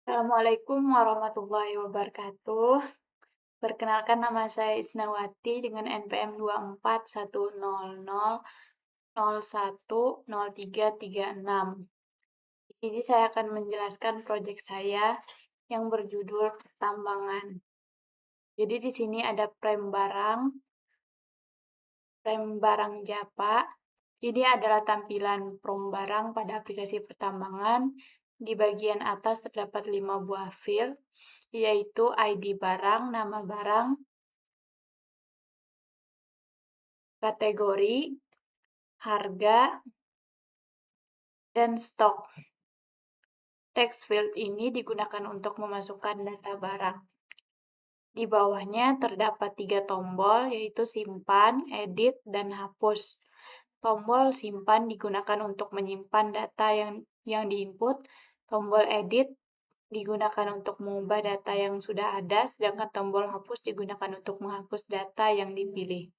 Assalamualaikum warahmatullahi wabarakatuh. Perkenalkan nama saya Isnawati dengan NPM 241000010336. Di sini saya akan menjelaskan proyek saya yang berjudul pertambangan. Jadi di sini ada frame barang Japa. Ini adalah tampilan prom barang pada aplikasi pertambangan. Di bagian atas terdapat 5 buah field, yaitu ID barang, nama barang, kategori, harga, dan stok. Text field ini digunakan untuk memasukkan data barang. Di bawahnya terdapat 3 tombol, yaitu simpan, edit, dan hapus. Tombol simpan digunakan untuk menyimpan data yang diinput. Tombol edit digunakan untuk mengubah data yang sudah ada, sedangkan tombol hapus digunakan untuk menghapus data yang dipilih.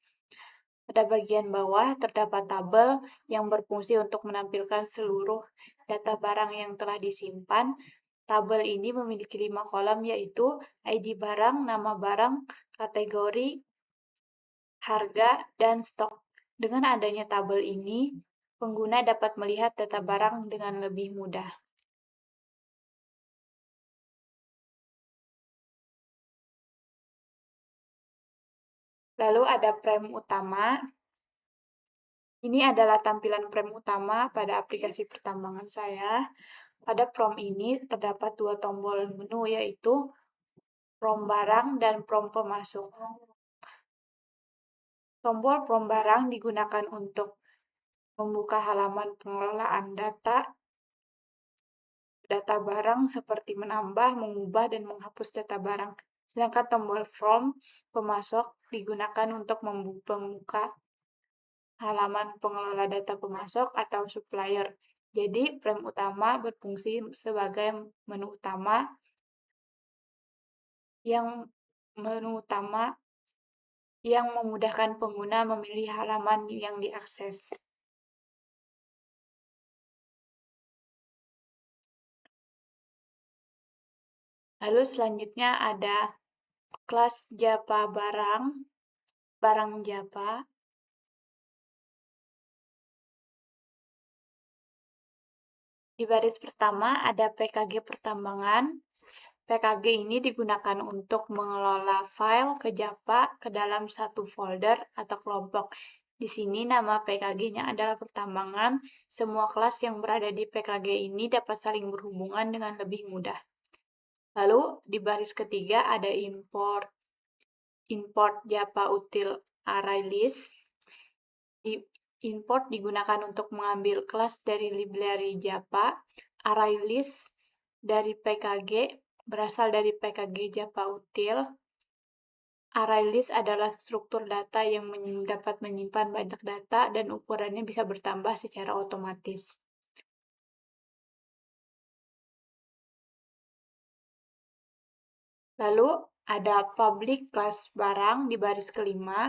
Pada bagian bawah terdapat tabel yang berfungsi untuk menampilkan seluruh data barang yang telah disimpan. Tabel ini memiliki 5 kolom, yaitu ID barang, nama barang, kategori, harga, dan stok. Dengan adanya tabel ini, pengguna dapat melihat data barang dengan lebih mudah. Lalu ada frame utama. Ini adalah tampilan frame utama pada aplikasi pertambangan saya. Pada prom ini terdapat 2 tombol menu, yaitu prom barang dan prom pemasok. Tombol prom barang digunakan untuk membuka halaman pengelolaan data barang seperti menambah, mengubah, dan menghapus data barang. Sedangkan tombol prom pemasok digunakan untuk membuka halaman pengelola data pemasok atau supplier. Jadi, frame utama berfungsi sebagai menu utama yang memudahkan pengguna memilih halaman yang diakses. Lalu selanjutnya ada kelas Japa barang Japa. Di baris pertama ada PKG pertambangan. PKG ini digunakan untuk mengelola file ke Japa ke dalam satu folder atau kelompok. Di sini nama PKG-nya adalah pertambangan. Semua kelas yang berada di PKG ini dapat saling berhubungan dengan lebih mudah. Lalu di baris ketiga ada import Japa util array list. Import digunakan untuk mengambil kelas dari library Japa. Array list dari PKG berasal dari PKG Japa util. Array list adalah struktur data yang dapat menyimpan banyak data dan ukurannya bisa bertambah secara otomatis. Lalu ada public class barang di baris kelima.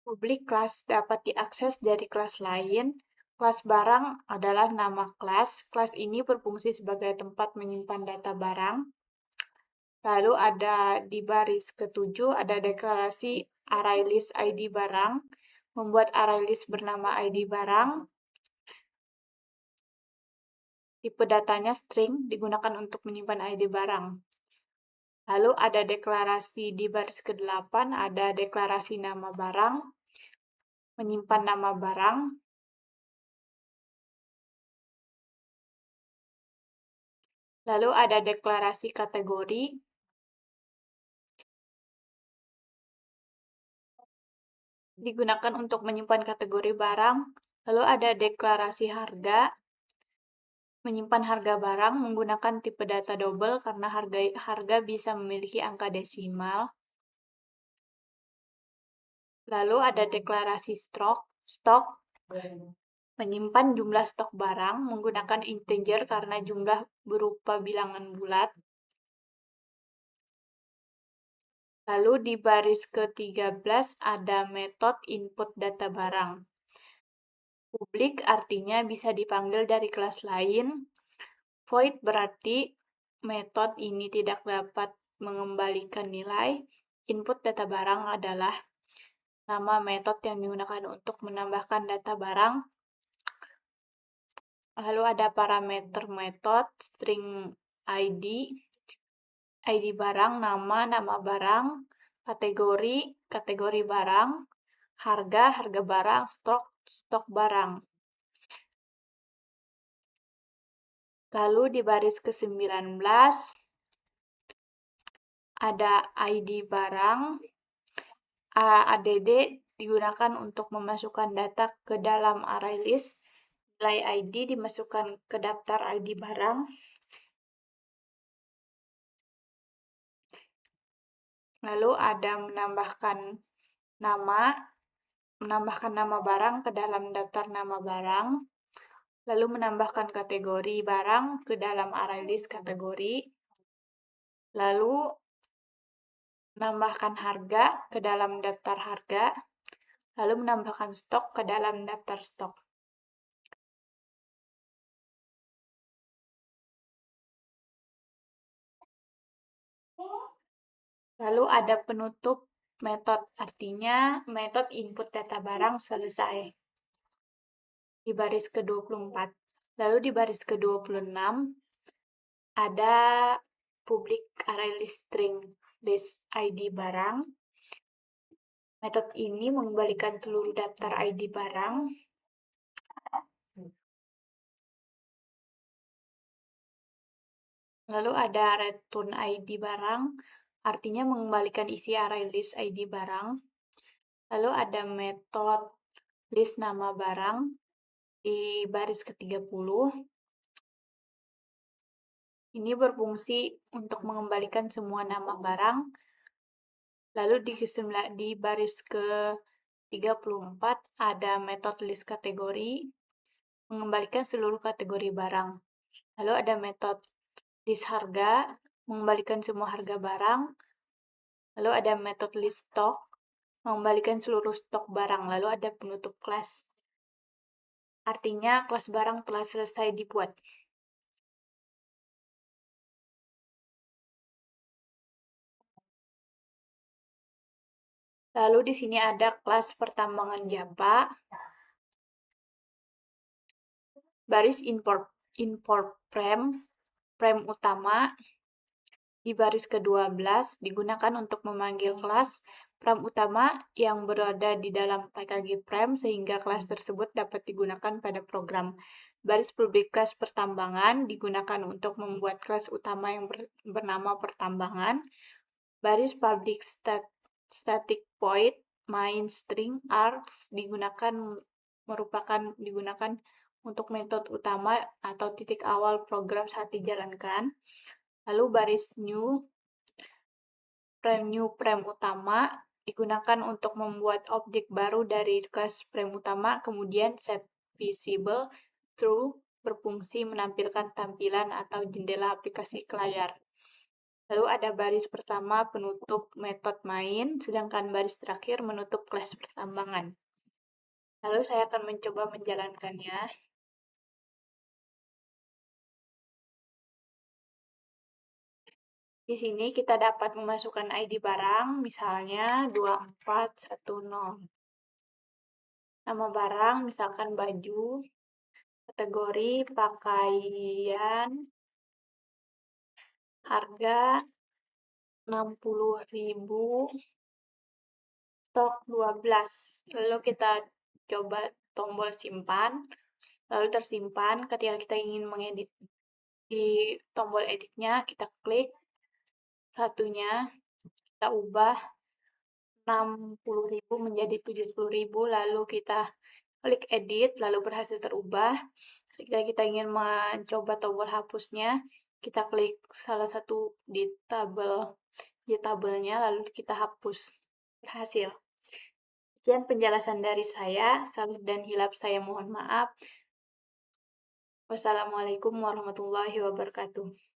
Public class dapat diakses dari kelas lain. Kelas barang adalah nama kelas. Kelas ini berfungsi sebagai tempat menyimpan data barang. Lalu ada di baris ketujuh ada deklarasi array list ID barang. Membuat array list bernama ID barang. Tipe datanya string digunakan untuk menyimpan ID barang. Lalu ada deklarasi di baris ke-8, ada deklarasi nama barang, menyimpan nama barang. Lalu ada deklarasi kategori, digunakan untuk menyimpan kategori barang. Lalu ada deklarasi harga, menyimpan harga barang menggunakan tipe data double karena harga bisa memiliki angka desimal. Lalu ada deklarasi stok, menyimpan jumlah stok barang menggunakan integer karena jumlah berupa bilangan bulat. Lalu di baris ke-13 ada metode input data barang. Publik artinya bisa dipanggil dari kelas lain. Void berarti metode ini tidak dapat mengembalikan nilai. Input data barang adalah nama metode yang digunakan untuk menambahkan data barang. Lalu ada parameter metode, string ID, ID barang, nama barang, kategori, kategori barang, harga, harga barang, stok, stok barang. Lalu di baris ke-19 ada ID barang. ADD digunakan untuk memasukkan data ke dalam array list. Nilai ID dimasukkan ke daftar ID barang. Lalu ada menambahkan nama barang ke dalam daftar nama barang. Lalu menambahkan kategori barang ke dalam array list kategori. Lalu menambahkan harga ke dalam daftar harga. Lalu menambahkan stok ke dalam daftar stok. Lalu ada penutup metode, artinya metode input data barang selesai. Di baris ke-24. Lalu di baris ke-26 ada public array list string list ID barang. Metode ini mengembalikan seluruh daftar ID barang. Lalu ada return ID barang, artinya mengembalikan isi array list ID barang. Lalu ada metode list nama barang di baris ke-30. Ini berfungsi untuk mengembalikan semua nama barang. Lalu di baris ke-34 ada metode list kategori, mengembalikan seluruh kategori barang. Lalu ada metode list harga, mengembalikan semua harga barang. Lalu ada metode list stok, mengembalikan seluruh stok barang. Lalu ada penutup kelas, artinya kelas barang telah selesai dibuat. Lalu di sini ada kelas pertambangan Java. Baris import frame utama di baris ke-12 digunakan untuk memanggil kelas frame utama yang berada di dalam PKG frame sehingga kelas tersebut dapat digunakan pada program. Baris public class pertambangan digunakan untuk membuat kelas utama yang bernama pertambangan. Baris public static void main string args digunakan untuk metode utama atau titik awal program saat dijalankan. Lalu baris new frame utama digunakan untuk membuat objek baru dari kelas frame utama, kemudian set visible true berfungsi menampilkan tampilan atau jendela aplikasi ke layar. Lalu ada baris pertama penutup metode main, sedangkan baris terakhir menutup kelas pertambangan. Lalu saya akan mencoba menjalankannya. Di sini kita dapat memasukkan ID barang, misalnya 2410. Nama barang, misalkan baju. Kategori pakaian. Harga 60.000. Stok 12. Lalu kita coba tombol simpan. Lalu tersimpan. Ketika kita ingin mengedit di tombol editnya, kita klik satunya, kita ubah 60.000 menjadi 70.000, lalu kita klik edit, lalu berhasil terubah. Ketika kita ingin mencoba tombol hapusnya, kita klik salah satu di tabelnya, lalu kita hapus. Berhasil. Sekian penjelasan dari saya, salah dan hilap saya mohon maaf. Wassalamualaikum warahmatullahi wabarakatuh.